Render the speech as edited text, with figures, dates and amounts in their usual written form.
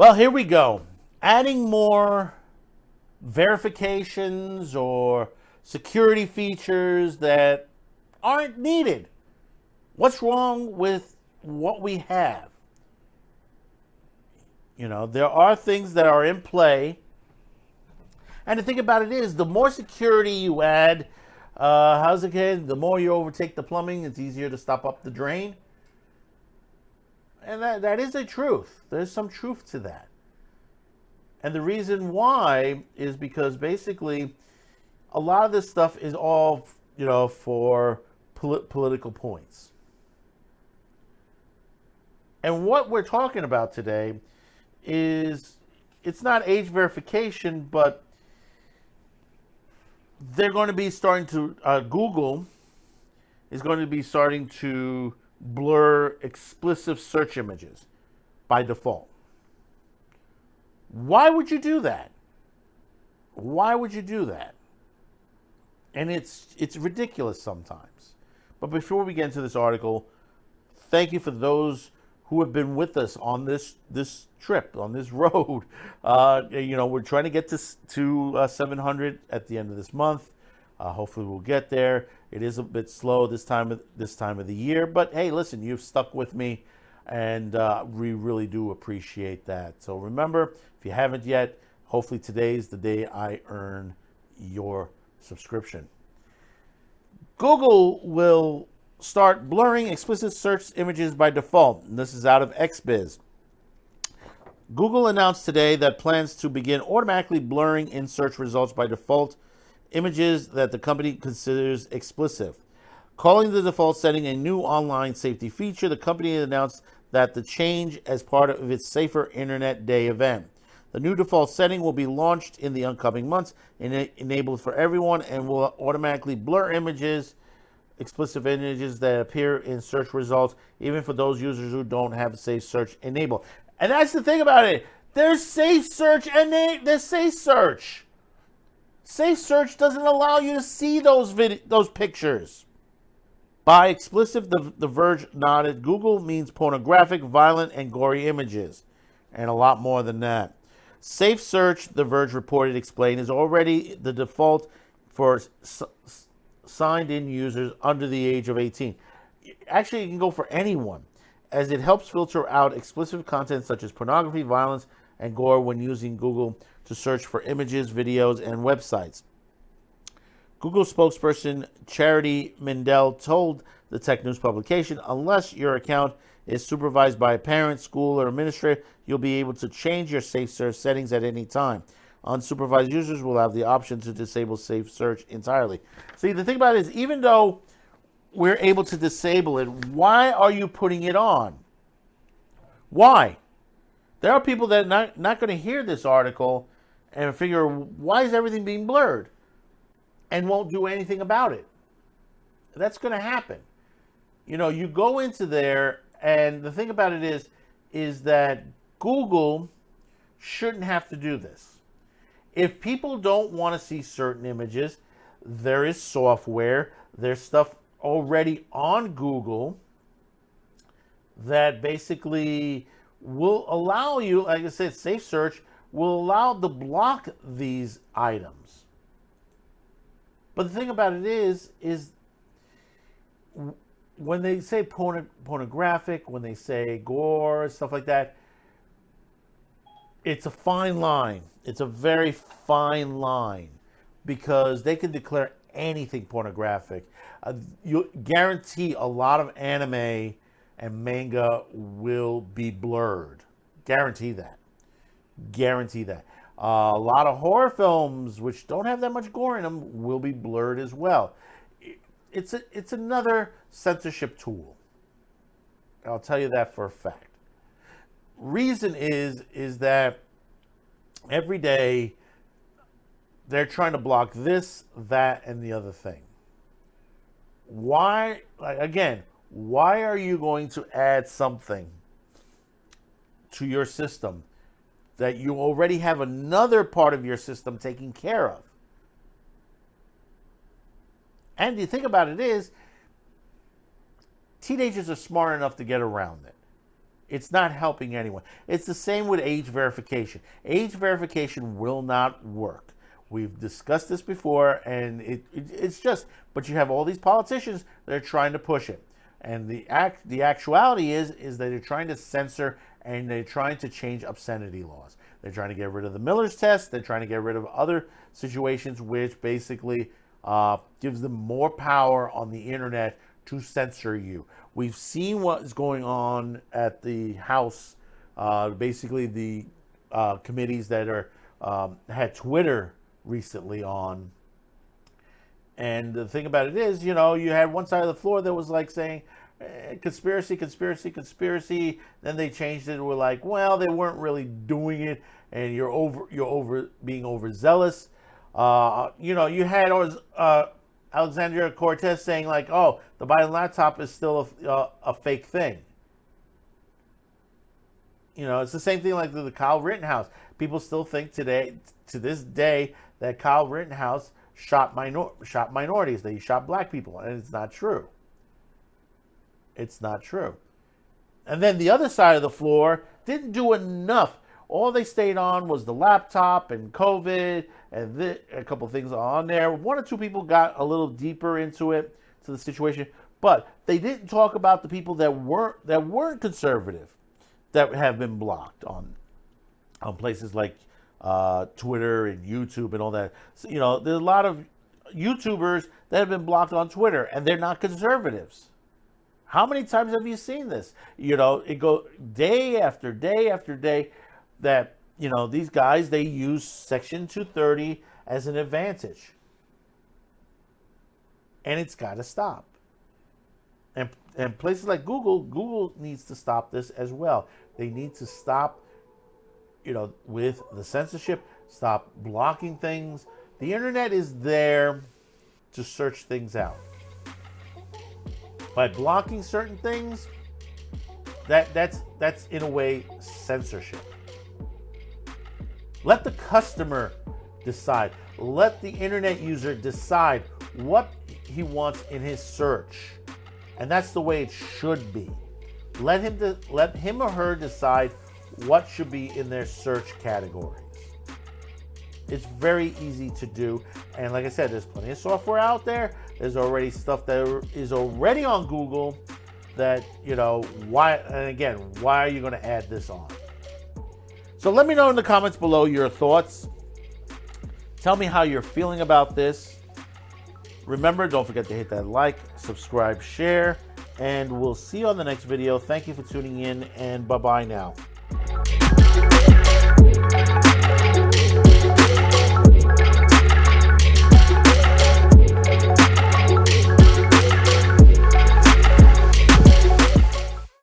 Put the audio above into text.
Well, here we go. Adding more verifications or security features that aren't needed. What's wrong with what we have? You know, there are things that are in play. And the thing about it is, the more security you add, how's it going? The more you overtake the plumbing, it's easier to stop up the drain. And that is a truth. There's some truth to that. And the reason why is because basically a lot of this stuff is all, for political points. And what we're talking about today is, it's not age verification, but they're going to be starting to, Google is going to be starting to blur explicit search images by default. Why would you do that? Why would you do that? And it's ridiculous sometimes. But before we get into this article, thank you for those who have been with us on this trip, on this road. We're trying to get to 700 at the end of this month. Hopefully we'll get there. It is a bit slow this time of the year, but hey, listen, you've stuck with me, and we really do appreciate that. So remember, if you haven't yet, hopefully today's the day I earn your subscription. Google will start blurring explicit search images by default, and this is out of XBiz. Google announced today that plans to begin automatically blurring in search results by default images that the company considers explicit. Calling the default setting a new online safety feature, the company announced that the change as part of its Safer Internet Day event. The new default setting will be launched in the upcoming months and enabled for everyone, and will automatically blur explicit images that appear in search results, even for those users who don't have safe search enabled. And that's the thing about it. There's safe search and there's safe search. Safe search doesn't allow you to see those pictures. By explicit, the Verge noted, Google means pornographic, violent, and gory images, and a lot more than that. Safe search, the Verge reported, explained, is already the default for signed-in users under the age of 18. Actually, it can go for anyone, as it helps filter out explicit content such as pornography, violence, and gore when using Google to search for images, videos, and websites. Google spokesperson Charity Mindell told the Tech News publication, unless your account is supervised by a parent, school, or administrator, you'll be able to change your safe search settings at any time. Unsupervised users will have the option to disable safe search entirely. See, the thing about it is, even though we're able to disable it, why are you putting it on? Why? There are people that are not going to hear this article and figure, why is everything being blurred? And won't do anything about it. That's going to happen. You go into there, and the thing about it is that Google shouldn't have to do this. If people don't want to see certain images, there is software, there's stuff already on Google that basically will allow you, like I said, safe search will allow to block these items. But the thing about it is when they say pornographic, when they say gore, stuff like that, it's a fine line. It's a very fine line, because they can declare anything pornographic. You guarantee a lot of anime and manga will be blurred. Guarantee that. Guarantee that. A lot of horror films, which don't have that much gore in them, will be blurred as well. It's another censorship tool. I'll tell you that for a fact. Reason is that every day they're trying to block this, that, and the other thing. Why? Again, why are you going to add something to your system that you already have another part of your system taken care of? And the thing about it is, teenagers are smart enough to get around it. It's not helping anyone. It's the same with age verification. Age verification will not work. We've discussed this before, and it's just, but you have all these politicians that are trying to push it. And the actuality is that they're trying to censor, and they're trying to change obscenity laws. They're trying to get rid of the Miller's test. They're trying to get rid of other situations which basically gives them more power on the internet to censor you. We've seen what is going on at the House, basically the committees that are had Twitter recently on. And the thing about it is, you had one side of the floor that was like saying, conspiracy, conspiracy, conspiracy. Then they changed it. We're like, well, they weren't really doing it, and you're being overzealous. You had Alexandria Cortez saying like, oh, the Biden laptop is still a fake thing. It's the same thing like the Kyle Rittenhouse. People still think to this day, that Kyle Rittenhouse shot minorities, that he shot black people, and it's not true. It's not true. And then the other side of the floor didn't do enough. All they stayed on was the laptop and COVID and a couple of things on there. One or two people got a little deeper into the situation, but they didn't talk about the people that weren't conservative, that have been blocked on places like Twitter and YouTube and all that. So, there's a lot of YouTubers that have been blocked on Twitter, and they're not conservatives. How many times have you seen this? It go day after day after day that, these guys, they use Section 230 as an advantage. And it's got to stop. And places like Google needs to stop this as well. They need to stop, with the censorship, stop blocking things. The internet is there to search things out. By blocking certain things, that's in a way censorship. Let the customer decide. Let the internet user decide what he wants in his search. And that's the way it should be. Let him or her decide what should be in their search categories. It's very easy to do. And like I said, there's plenty of software out there. There's already stuff that is already on Google that, why are you going to add this on? So let me know in the comments below your thoughts. Tell me how you're feeling about this. Remember, don't forget to hit that like, subscribe, share, and we'll see you on the next video. Thank you for tuning in, and bye-bye now.